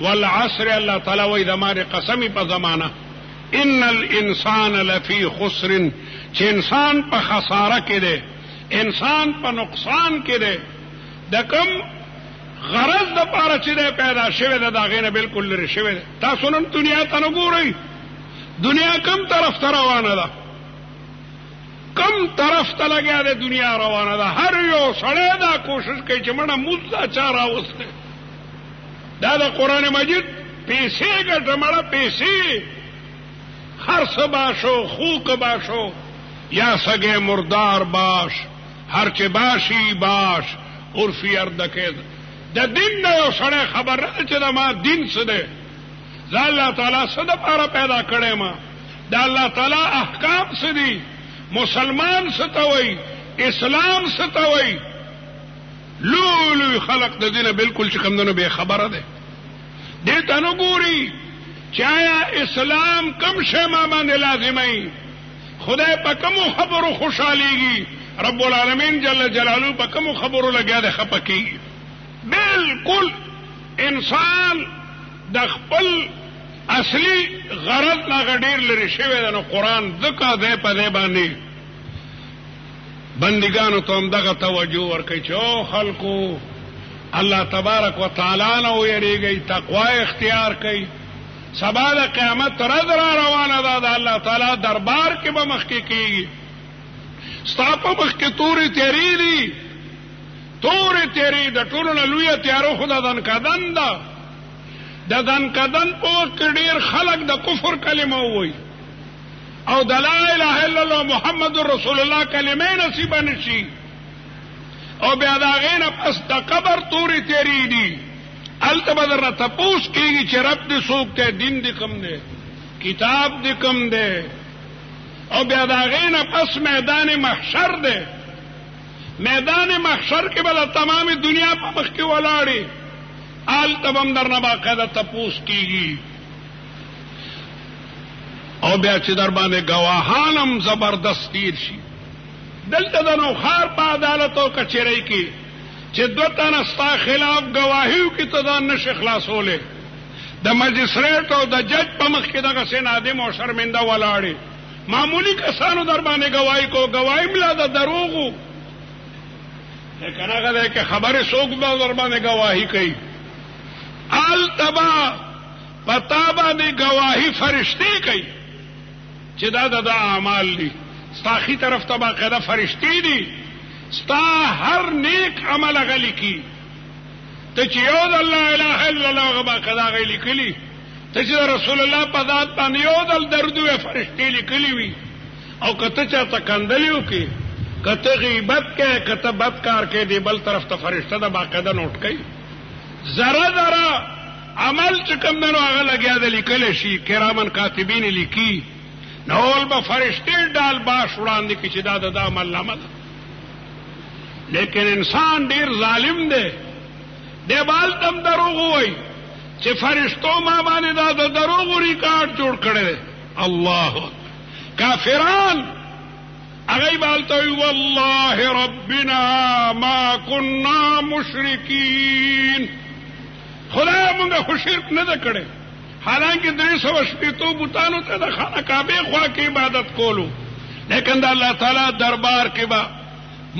والعصر الله تعالی وای د مار قسمی په زمانہ ان الانسان لفی خسر چې انسان په خساره کې دی انسان په نقصان کې دی د کوم غرض د پاره چې دی پیدا شوی دی دا غینه بالکل لري شوی دی تاسو نن دنیا ته نه ګورئ دنیا کم طرف ته روانه ده کم طرف ته لګیا ده دنیا روانه ده هر یو سړی دا کوشش کوي چې مړه موږ چا راوستي دا د قران مجید پیسې ګټه مړه پیسې هر څه باشو خوک باشو یا سگه مردار باش هر چه باشی باش عرفی اردکه د دین نه یو سړی خبر نه چې دا ما دین څه دی دا الله تعالی څه د پاره پیدا کړی ما دا الله تعالی احکام څه دي مسلمان څه ته وایي اسلام څه ته وایي لولو خلق د دینه بالکل چې کوم نه به خبره ده دې ته نو ګوري چې آیا اسلام کم شی ما باندې لازمي خدای په کوم خبرو خوشاليږي رب العالمین جل جلاله په کوم خبرو لګیا ده خپکیږي بالکل انسان د خپل اصلي غرض لا غډیر لري شوی ده نو قران ذکر ده په دې باندې بندگانو ته هم دغه توجه ورکړي چې او خلقو الله تبارک وتعالى نو یریږي تقوا اختیار کړي سبا د قیامت ورځ را روانه ده د الله تعالی دربار کې به مخ کې کیږي ستا په مخ کې تورې تیری دي تورې تیری د ټولو نه لویه تیارو خو د دنکدن ده د دنکدن په وخت کې ډېر خلک د کفر کلمه ووایي او د لا اله الا الله محمد رسول الله کلمه نصیب نشي او بیا دا غینه پس د قبر تورې تیری دي الته بدر تپوس کیږي چې رب دې څوک ته دین دې کوم دی کتاب دې کوم دی او بیا دا غینه پس میدان محشر دی میدان محشر کې بل تمام دنیا په مخ کې ولاړی الته بم درنه باقاعده تپوس کیږي او بیا چې در باندې گواهانم زبردست تیر شي دلته د نوخار په عدالت او کچېرۍ کې چې دوه تنه ستا خلاف گواهیو کې ته دا نشه خلاصولې د مجسټریټ او د جج په مخ کې دغه سه نادم او شرمنده ولاړې معمولی کسانو در باندې گواہی کو گواہی ملا د دروغو کنه غواړي چې خبره څوک به در باندې گواہی کوي آل تبا پتا باندې گواہی فرشتي کوي چې دا د اعمال دي ستاخي طرف ته باقاعده فرشتي دي ستا هر نیک عمل غلی کی ته چې یو د لا اله الا الله باقاعده غلی کلی ته چې رسول الله په ذات باندې یو د دردوه فرشتي لیکلی وي او کته چا تکندلیو کی کته غیبت کې کته بدکار کې دی بل طرف ته فرشته دا باقاعده نوٹ کوي ذره ذره عمل چې کوم نو هغه لګیا د لیکل شي کرامن کاتبین لیکي نول به فرشتي ډال باش وړاندې کی چې دا د عمل نامه ده لیکن انسان ډیر ظالم دی دی بال تم دروغ وای چې فرشتو ما باندې دا د دروغ ریکارډ جوړ کړي الله کافران هغه بالته والله ربنا ما كنا مشرکین خدای موږ شرک نه کړي حالانکه 300 بوتانو ته د خانه کعبه خوا کې عبادت کولو لیکن د الله تعالی دربار کې با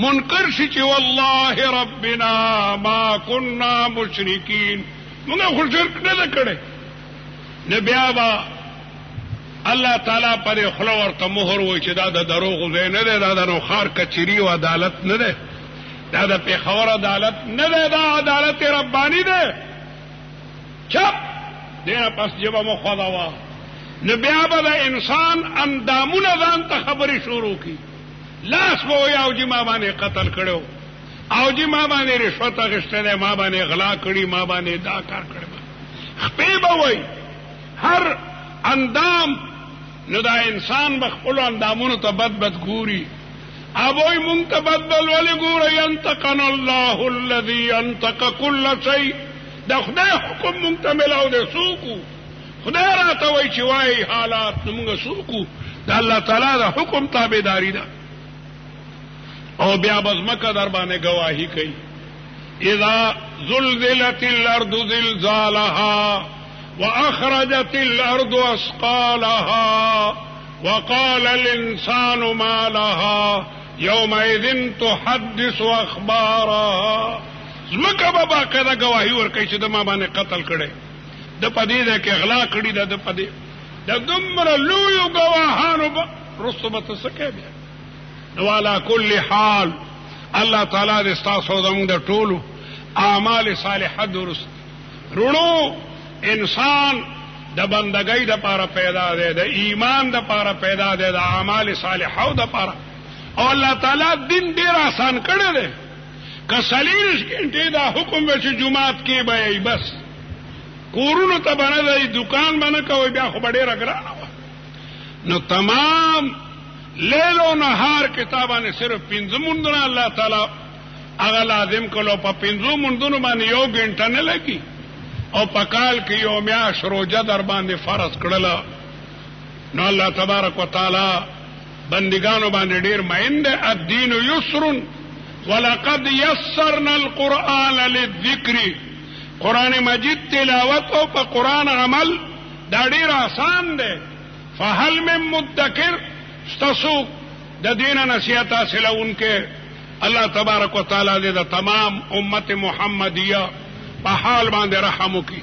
منکر شي چې والله ربنا ما كنا مشرکین موږ شرک نه کړي نه بیا با الله تعالی پر خلو ورته مهر وای چې دا د دروغ نه ده دا د نوخار کچری او عدالت نه ده دا د پیښور عدالت نه ده دا عدالت ربانی ده چپ دینه پس جبه مو خدا وا نه بیا به د انسان اندامونه ځان ته خبري شروع کی لاس وو یو چې ما باندې قتل کړو او چې ما باندې رشوت اخیستله ما باندې غلا کړی ما باندې دا کار کړی خپې به وای هر اندام نو دا انسان بخپل اندامونو ته بد ګوري ابوي مونږ ته بدل ولې ګوري ينتقن الله الذي ينتق كل شيء دا خدای حکم مونږ ته ملاو دي سوکو خدای راته وای چې وای حالات مونږ سوکو دا الله تعالی دا حکم تابعداري ده او بیا بزمکه در باندې گواہی کوي اذا زلزلت الارض زلزالها واخرجت الارض اثقالها وقال الانسان ما لها يومئذ تحدث اخبارها. زمکه به باقاعده گواهی ورکوي چې د ما باندې قتل کړي، د پدې ده کې اغلا کړي ده، د پدې د دومره لویو گواهانو به رستو به څه کوي بیا. نو علی کل حال الله تعالی دې ستاسو زموږ د ټولو اعمال صالحه درست رونو. انسان د بندګۍ د پاره پیدا دی، د ایمان د پاره پیدا دی، د اعمال صالحو د پاره. او الله تعالی دین ډیر آسان کړی دی. که 40 غنټې دا حکم به چې جمعات کې به بس کورونو ته باندې دی، دکان باندې کوي، بیا خو ډیره ګرانه وه. نو تمام لیل او نهار کتابانه صرف 5 مونږه الله تعالی هغه لازم کړو. په 5 مونږونو باندې 1 غنټه نه لګي، او پکال کې یو میاش روزه در باندې فرض کړل. نو الله تبارک وتعالى بندگانو باندې ډیر مین ده. الدین یسر ولقد یسرنا القرآن للذکر. قرآن مجید تلاوت او په قرآن عمل دا ډیر آسان ده. فهل من مدکر استسو د دین نصیحت حاصلونکې الله تبارک وتعالى دې د تمام امت محمدیه په حال باندې رحم وکړي.